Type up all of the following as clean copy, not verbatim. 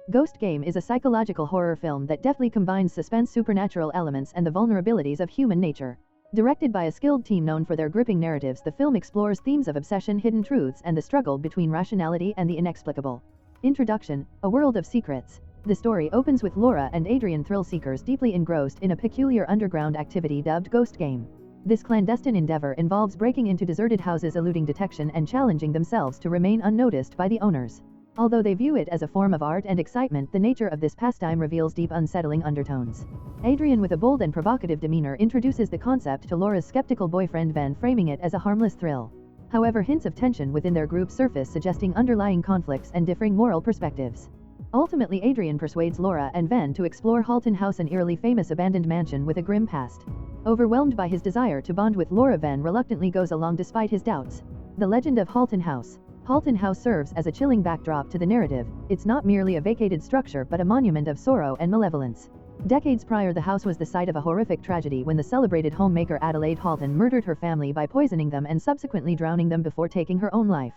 Ghost Game is a psychological horror film that deftly combines suspense, supernatural elements, and the vulnerabilities of human nature. Directed by a skilled team known for their gripping narratives, the film explores themes of obsession, hidden truths, and the struggle between rationality and the inexplicable. Introduction: A world of secrets. The story opens with Laura and Adrian, thrill-seekers deeply engrossed in a peculiar underground activity dubbed Ghost Game. This clandestine endeavor involves breaking into deserted houses, eluding detection, and challenging themselves to remain unnoticed by the owners. Although they view it as a form of art and excitement, the nature of this pastime reveals deep, unsettling undertones. Adrian, with a bold and provocative demeanor, introduces the concept to Laura's skeptical boyfriend Ben, framing it as a harmless thrill. However, hints of tension within their group surface, suggesting underlying conflicts and differing moral perspectives. Ultimately, Adrian persuades Laura and Ben to explore Halton House, an eerily famous abandoned mansion with a grim past. Overwhelmed by his desire to bond with Laura, Ben reluctantly goes along despite his doubts. The legend of Halton House. Halton House serves as a chilling backdrop to the narrative. It's not merely a vacated structure but a monument of sorrow and malevolence. Decades prior, the house was the site of a horrific tragedy when the celebrated homemaker Adelaide Halton murdered her family by poisoning them and subsequently drowning them before taking her own life.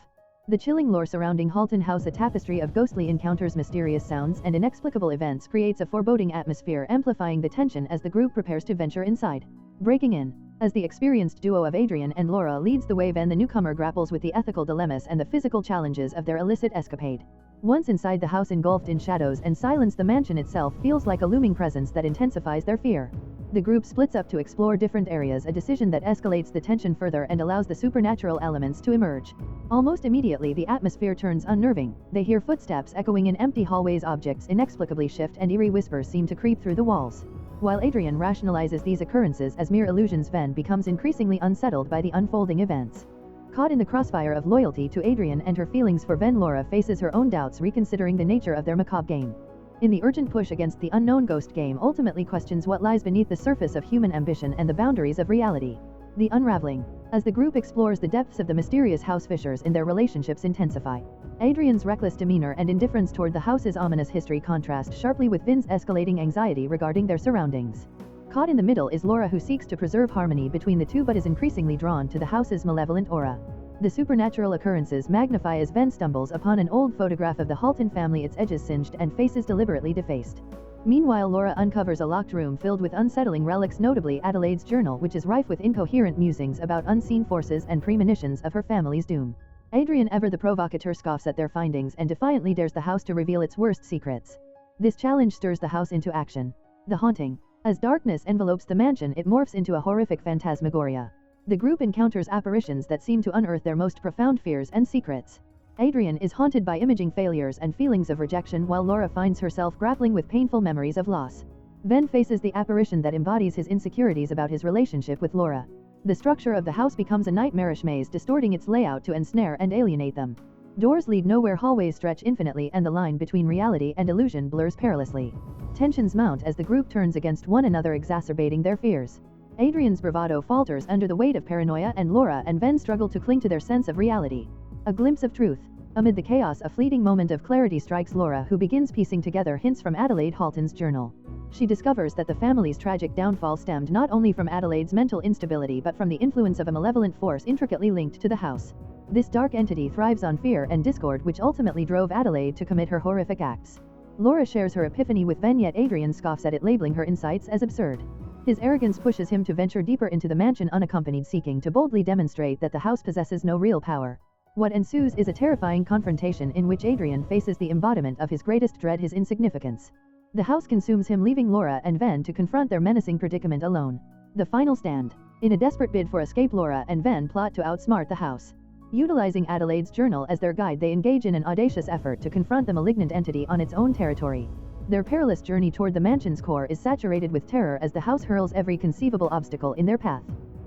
The chilling lore surrounding Halton House, a tapestry of ghostly encounters, mysterious sounds, and inexplicable events, creates a foreboding atmosphere, amplifying the tension as the group prepares to venture inside. Breaking in. As the experienced duo of Adrian and Laura leads the way, Ben the newcomer grapples with the ethical dilemmas and the physical challenges of their illicit escapade. Once inside the house, engulfed in shadows and silence, the mansion itself feels like a looming presence that intensifies their fear. The group splits up to explore different areas, a decision that escalates the tension further and allows the supernatural elements to emerge. Almost immediately, the atmosphere turns unnerving. They hear footsteps echoing in empty hallways, objects inexplicably shift, and eerie whispers seem to creep through the walls. While Adrian rationalizes these occurrences as mere illusions, Ben becomes increasingly unsettled by the unfolding events. Caught in the crossfire of loyalty to Adrian and her feelings for Ben, Laura faces her own doubts, reconsidering the nature of their macabre game. In the urgent push against the unknown, Ghost Game ultimately questions what lies beneath the surface of human ambition and the boundaries of reality. The unraveling. As the group explores the depths of the mysterious house, fissures in their relationships intensify. Adrian's reckless demeanor and indifference toward the house's ominous history contrast sharply with Ben's escalating anxiety regarding their surroundings. Caught in the middle is Laura, who seeks to preserve harmony between the two but is increasingly drawn to the house's malevolent aura. The supernatural occurrences magnify as Ben stumbles upon an old photograph of the Halton family, its edges singed and faces deliberately defaced. Meanwhile, Laura uncovers a locked room filled with unsettling relics, notably Adelaide's journal, which is rife with incoherent musings about unseen forces and premonitions of her family's doom. Adrian, ever the provocateur, scoffs at their findings and defiantly dares the house to reveal its worst secrets. This challenge stirs the house into action. The haunting. As darkness envelopes the mansion, it morphs into a horrific phantasmagoria. The group encounters apparitions that seem to unearth their most profound fears and secrets. Adrian is haunted by imaging failures and feelings of rejection, while Laura finds herself grappling with painful memories of loss. Ben faces the apparition that embodies his insecurities about his relationship with Laura. The structure of the house becomes a nightmarish maze, distorting its layout to ensnare and alienate them. Doors lead nowhere, hallways stretch infinitely, and the line between reality and illusion blurs perilously. Tensions mount as the group turns against one another, exacerbating their fears. Adrian's bravado falters under the weight of paranoia, and Laura and Ben struggle to cling to their sense of reality. A glimpse of truth. Amid the chaos, a fleeting moment of clarity strikes Laura, who begins piecing together hints from Adelaide Halton's journal. She discovers that the family's tragic downfall stemmed not only from Adelaide's mental instability but from the influence of a malevolent force intricately linked to the house. This dark entity thrives on fear and discord, which ultimately drove Adelaide to commit her horrific acts. Laura shares her epiphany with Ben, yet Adrian scoffs at it, labeling her insights as absurd. His arrogance pushes him to venture deeper into the mansion unaccompanied, seeking to boldly demonstrate that the house possesses no real power. What ensues is a terrifying confrontation in which Adrian faces the embodiment of his greatest dread, his insignificance. The house consumes him, leaving Laura and Ben to confront their menacing predicament alone. The final stand. In a desperate bid for escape, Laura and Ben plot to outsmart the house. Utilizing Adelaide's journal as their guide, they engage in an audacious effort to confront the malignant entity on its own territory. Their perilous journey toward the mansion's core is saturated with terror as the house hurls every conceivable obstacle in their path.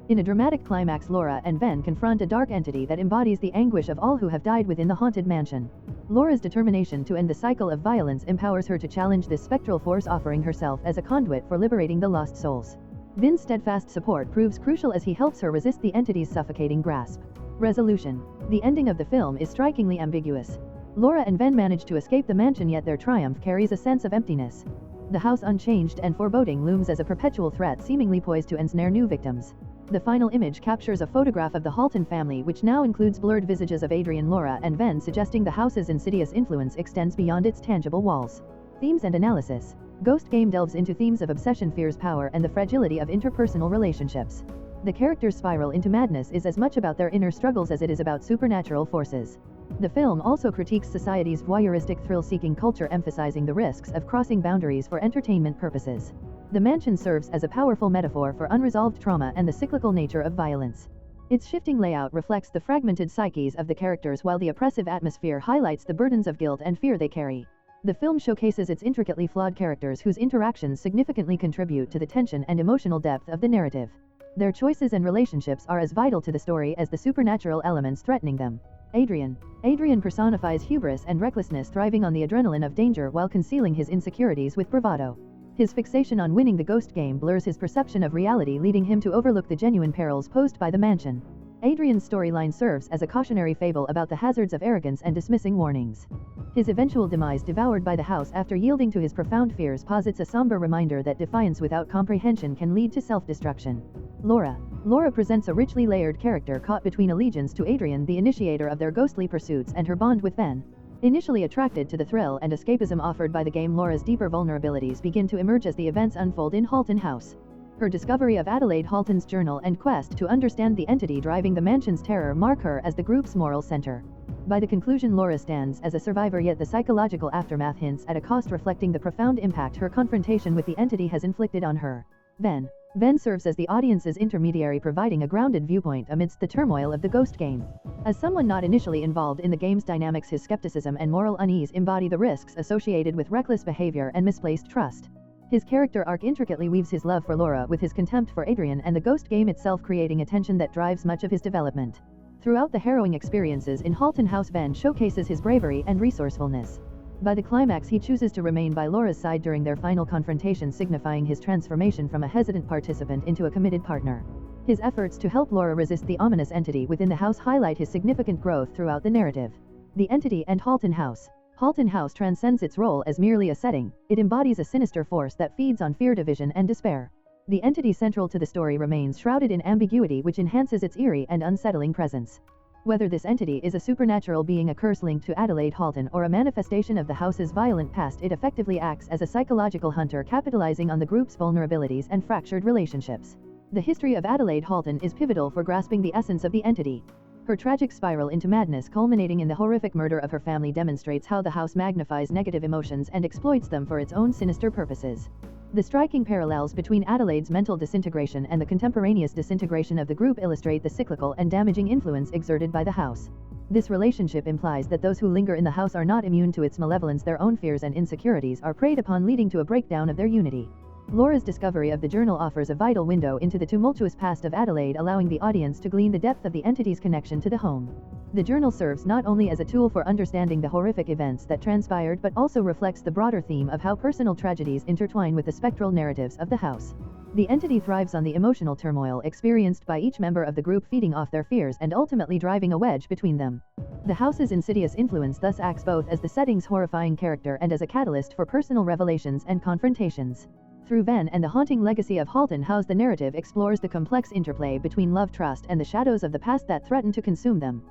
In a dramatic climax, Laura and Ben confront a dark entity that embodies the anguish of all who have died within the haunted mansion. Laura's determination to end the cycle of violence empowers her to challenge this spectral force, offering herself as a conduit for liberating the lost souls. Ben's steadfast support proves crucial as he helps her resist the entity's suffocating grasp. Resolution. The ending of the film is strikingly ambiguous. Laura and Ben manage to escape the mansion, yet their triumph carries a sense of emptiness. The house, unchanged and foreboding, looms as a perpetual threat, seemingly poised to ensnare new victims. The final image captures a photograph of the Halton family, which now includes blurred visages of Adrian, Laura, and Ben, suggesting the house's insidious influence extends beyond its tangible walls. Themes and analysis. Ghost Game delves into themes of obsession, fears, power, and the fragility of interpersonal relationships. The characters spiral into madness is as much about their inner struggles as it is about supernatural forces. The film also critiques society's voyeuristic thrill-seeking culture, emphasizing the risks of crossing boundaries for entertainment purposes. The mansion serves as a powerful metaphor for unresolved trauma and the cyclical nature of violence. Its shifting layout reflects the fragmented psyches of the characters, while the oppressive atmosphere highlights the burdens of guilt and fear they carry. The film showcases its intricately flawed characters whose interactions significantly contribute to the tension and emotional depth of the narrative. Their choices and relationships are as vital to the story as the supernatural elements threatening them. Adrian. Adrian personifies hubris and recklessness, thriving on the adrenaline of danger while concealing his insecurities with bravado. His fixation on winning the ghost game blurs his perception of reality, leading him to overlook the genuine perils posed by the mansion. Adrian's storyline serves as a cautionary fable about the hazards of arrogance and dismissing warnings. His eventual demise, devoured by the house after yielding to his profound fears, posits a somber reminder that defiance without comprehension can lead to self-destruction. Laura. Laura presents a richly layered character caught between allegiance to Adrian, the initiator of their ghostly pursuits, and her bond with Ben. Initially attracted to the thrill and escapism offered by the game, Laura's deeper vulnerabilities begin to emerge as the events unfold in Halton House. Her discovery of Adelaide Halton's journal and quest to understand the entity driving the mansion's terror mark her as the group's moral center. By the conclusion, Laura stands as a survivor, yet the psychological aftermath hints at a cost, reflecting the profound impact her confrontation with the entity has inflicted on her. Ven. Ven serves as the audience's intermediary, providing a grounded viewpoint amidst the turmoil of the ghost game. As someone not initially involved in the game's dynamics, his skepticism and moral unease embody the risks associated with reckless behavior and misplaced trust. His character arc intricately weaves his love for Laura with his contempt for Adrian and the ghost game itself, creating a tension that drives much of his development. Throughout the harrowing experiences in Halton House, Ven showcases his bravery and resourcefulness. By the climax, he chooses to remain by Laura's side during their final confrontation, signifying his transformation from a hesitant participant into a committed partner. His efforts to help Laura resist the ominous entity within the house highlight his significant growth throughout the narrative. The entity and Halton House. Halton House transcends its role as merely a setting. It embodies a sinister force that feeds on fear, division, and despair. The entity central to the story remains shrouded in ambiguity, which enhances its eerie and unsettling presence. Whether this entity is a supernatural being, a curse linked to Adelaide Halton, or a manifestation of the house's violent past, it effectively acts as a psychological hunter, capitalizing on the group's vulnerabilities and fractured relationships. The history of Adelaide Halton is pivotal for grasping the essence of the entity. Her tragic spiral into madness, culminating in the horrific murder of her family, demonstrates how the house magnifies negative emotions and exploits them for its own sinister purposes. The striking parallels between Adelaide's mental disintegration and the contemporaneous disintegration of the group illustrate the cyclical and damaging influence exerted by the house. This relationship implies that those who linger in the house are not immune to its malevolence; their own fears and insecurities are preyed upon, leading to a breakdown of their unity. Laura's discovery of the journal offers a vital window into the tumultuous past of Adelaide, allowing the audience to glean the depth of the entity's connection to the home. The journal serves not only as a tool for understanding the horrific events that transpired, but also reflects the broader theme of how personal tragedies intertwine with the spectral narratives of the house. The entity thrives on the emotional turmoil experienced by each member of the group, feeding off their fears and ultimately driving a wedge between them. The house's insidious influence thus acts both as the setting's horrifying character and as a catalyst for personal revelations and confrontations. Through Ven and the haunting legacy of Halton House, the narrative explores the complex interplay between love, trust, and the shadows of the past that threaten to consume them.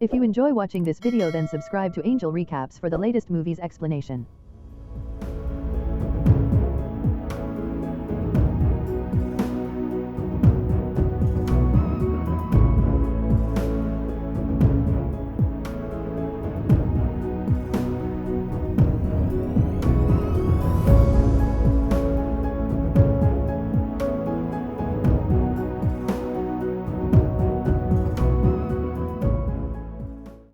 If you enjoy watching this video, then subscribe to Angel Recaps for the latest movies explanation.